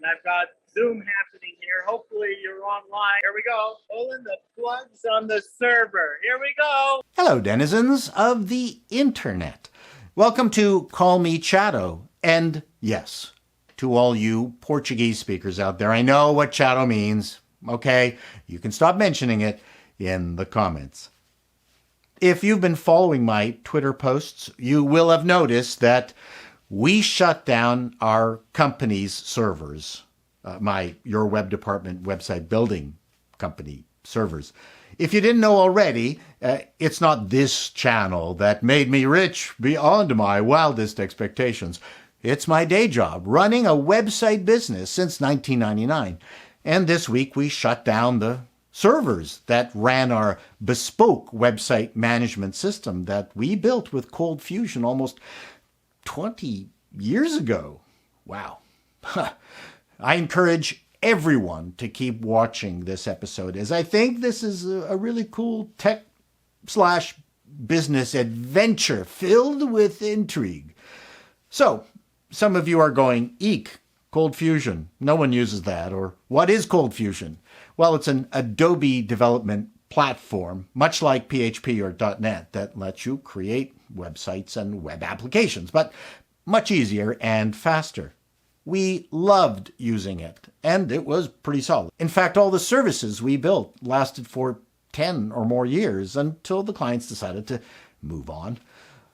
I've got Zoom happening here. Hopefully you're online. Here we go. Pulling the plugs on the server. Here we go. Hello, denizens of the internet. Welcome to Call Me Chato. And yes, to all you Portuguese speakers out there, I know what Chato means. Okay, you can stop mentioning it in the comments. If you've been following my Twitter posts, you will have noticed that we shut down our company's servers, your web department website building company servers. If you didn't know already, it's not this channel that made me rich beyond my wildest expectations. It's my day job, running a website business since 1999. And this week we shut down the servers that ran our bespoke website management system that we built with Cold Fusion almost 20 years ago. Wow. I encourage everyone to keep watching this episode, as I think this is a really cool tech/business adventure filled with intrigue. So, some of you are going, eek, Cold Fusion. No one uses that. Or what is Cold Fusion? Well, it's an Adobe development platform, much like PHP or .NET, that lets you create websites and web applications, but much easier and faster. We loved using it, and it was pretty solid. In fact, all the services we built lasted for 10 or more years until the clients decided to move on.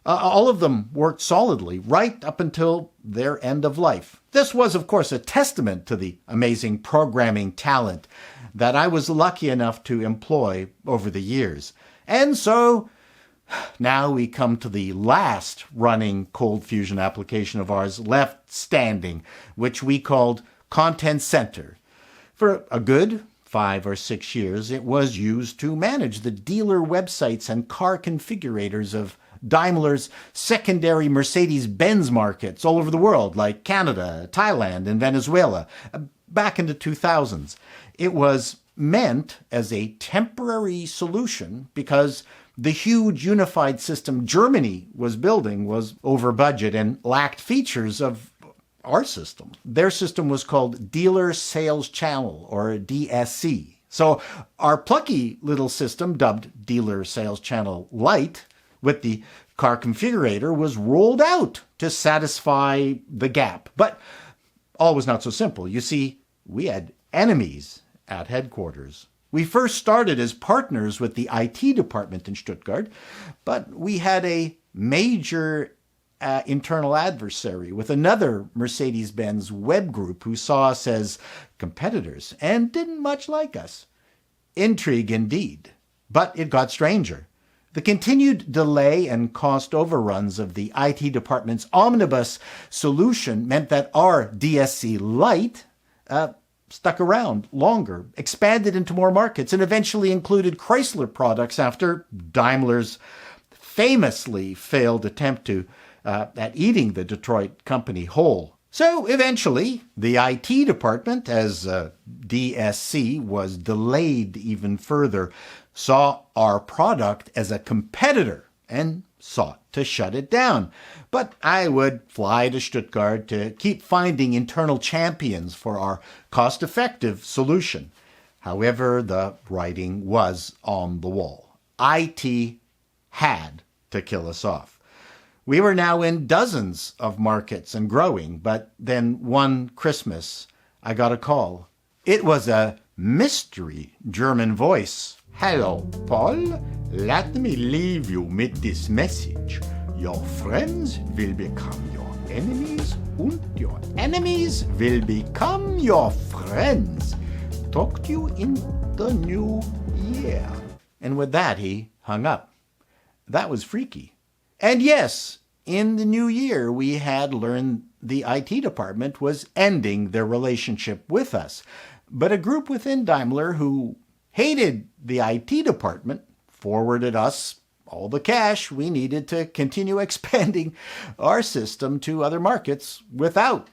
All of them worked solidly right up until their end of life. This was, of course, a testament to the amazing programming talent that I was lucky enough to employ over the years. And so now we come to the last running Cold Fusion application of ours left standing, which we called Content Center. For a good 5 or 6 years, it was used to manage the dealer websites and car configurators of Daimler's secondary Mercedes-Benz markets all over the world, like Canada, Thailand, and Venezuela, back in the 2000s. It was meant as a temporary solution because the huge unified system Germany was building was over budget and lacked features of our system. Their system was called Dealer Sales Channel, or DSC. So our plucky little system, dubbed Dealer Sales Channel Lite, with the car configurator, was rolled out to satisfy the gap. But all was not so simple. You see, we had enemies at headquarters. We first started as partners with the IT department in Stuttgart, but we had a major internal adversary with another Mercedes-Benz web group who saw us as competitors and didn't much like us. Intrigue indeed. But it got stranger. The continued delay and cost overruns of the IT department's omnibus solution meant that our DSC Lite stuck around longer, expanded into more markets, and eventually included Chrysler products after Daimler's famously failed attempt at eating the Detroit company whole. So eventually, the IT department, as DSC was delayed even further, saw our product as a competitor and sought to shut it down. But I would fly to Stuttgart to keep finding internal champions for our cost-effective solution. However, the writing was on the wall. IT had to kill us off. We were now in dozens of markets and growing, but then one Christmas, I got a call. It was a mystery German voice. Hello, Paul. Let me leave you with this message. Your friends will become your enemies, and your enemies will become your friends. Talk to you in the new year. And with that, he hung up. That was freaky. And yes, in the new year, we had learned the IT department was ending their relationship with us. But a group within Daimler who hated the IT department forwarded us all the cash we needed to continue expanding our system to other markets without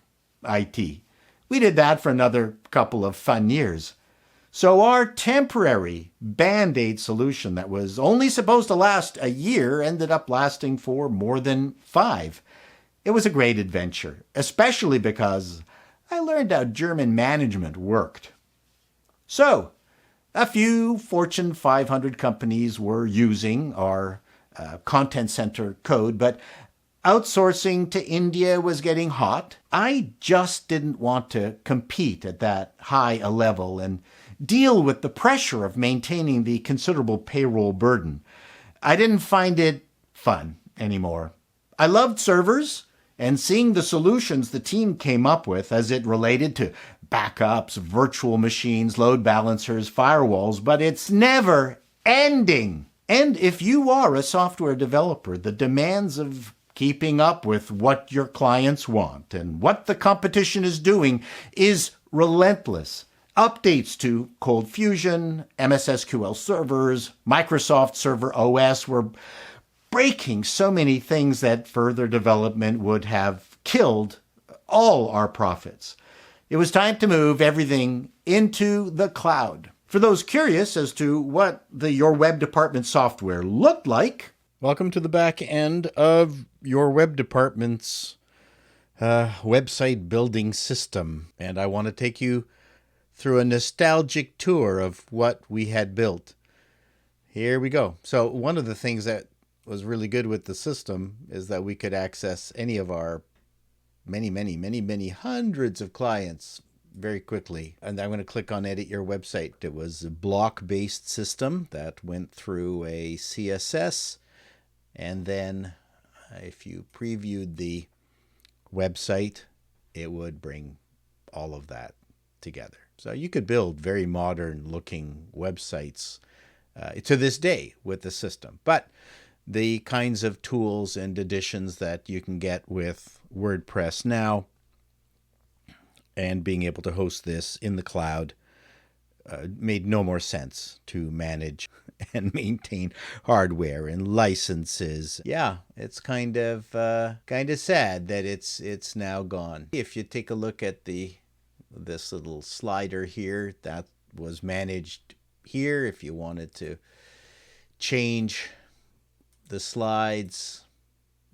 IT. We did that for another couple of fun years. So our temporary Band-Aid solution that was only supposed to last a year ended up lasting for more than 5. It was a great adventure, especially because I learned how German management worked. So, a few Fortune 500 companies were using our content center code, but outsourcing to India was getting hot. I just didn't want to compete at that high a level and deal with the pressure of maintaining the considerable payroll burden. I didn't find it fun anymore. I loved servers and seeing the solutions the team came up with as it related to backups, virtual machines, load balancers, firewalls, but it's never ending. And if you are a software developer, the demands of keeping up with what your clients want and what the competition is doing is relentless. Updates to Cold Fusion, MS SQL servers, Microsoft Server OS were breaking so many things that further development would have killed all our profits. It was time to move everything into the cloud. For those curious as to what the Your Web Department software looked like, welcome to the back end of Your Web Department's website building system. And I want to take you through a nostalgic tour of what we had built. Here we go. So one of the things that was really good with the system is that we could access any of our many hundreds of clients very quickly. And I'm going to click on Edit Your Website. It was a block-based system that went through a CSS. And then if you previewed the website, it would bring all of that together. So you could build very modern-looking websites to this day with the system. But the kinds of tools and additions that you can get with WordPress now and being able to host this in the cloud made no more sense to manage and maintain hardware and licenses. Yeah, it's kind of sad that it's now gone. If you take a look at this little slider here, that was managed here. If you wanted to change the slides,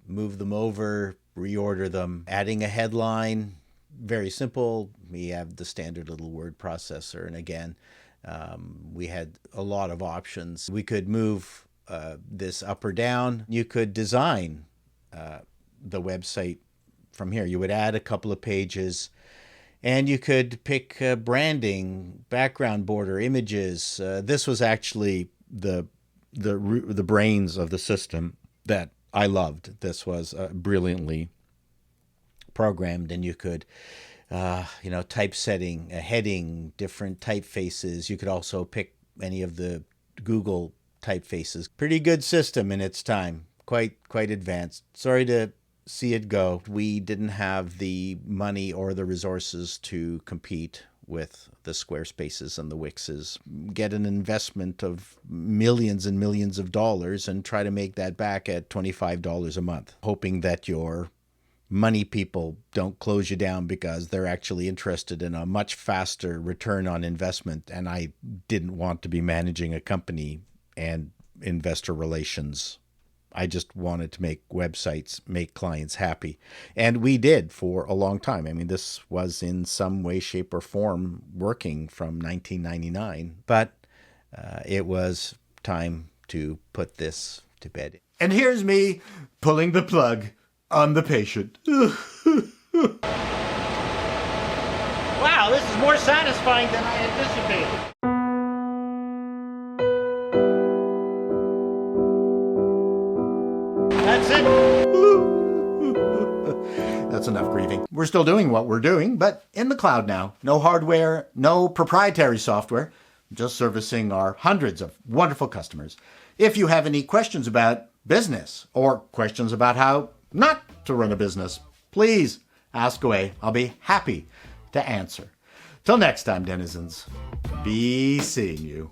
move them over, reorder them, adding a headline, very simple. We have the standard little word processor, and again, we had a lot of options. We could move this up or down. You could design the website from here. You would add a couple of pages, and you could pick branding, background border, images. This was actually the brains of the system that I loved. This was brilliantly programmed, and you could typesetting, a heading, different typefaces. You could also pick any of the Google typefaces. Pretty good system in its time. Quite advanced. Sorry to see it go. We didn't have the money or the resources to compete with the Squarespaces and the Wixes. Get an investment of millions and millions of dollars and try to make that back at $25 a month, hoping that your money people don't close you down because they're actually interested in a much faster return on investment. And I didn't want to be managing a company and investor relations. I just wanted to make websites, make clients happy. And we did for a long time. I mean, this was in some way, shape, or form working from 1999. But it was time to put this to bed. And here's me pulling the plug on the patient. Wow, this is more satisfying than I anticipated. That's it. That's enough grieving. We're still doing what we're doing, but in the cloud now. No hardware, no proprietary software, just servicing our hundreds of wonderful customers. If you have any questions about business or questions about how not to run a business, please ask away. I'll be happy to answer. Till next time, denizens, be seeing you.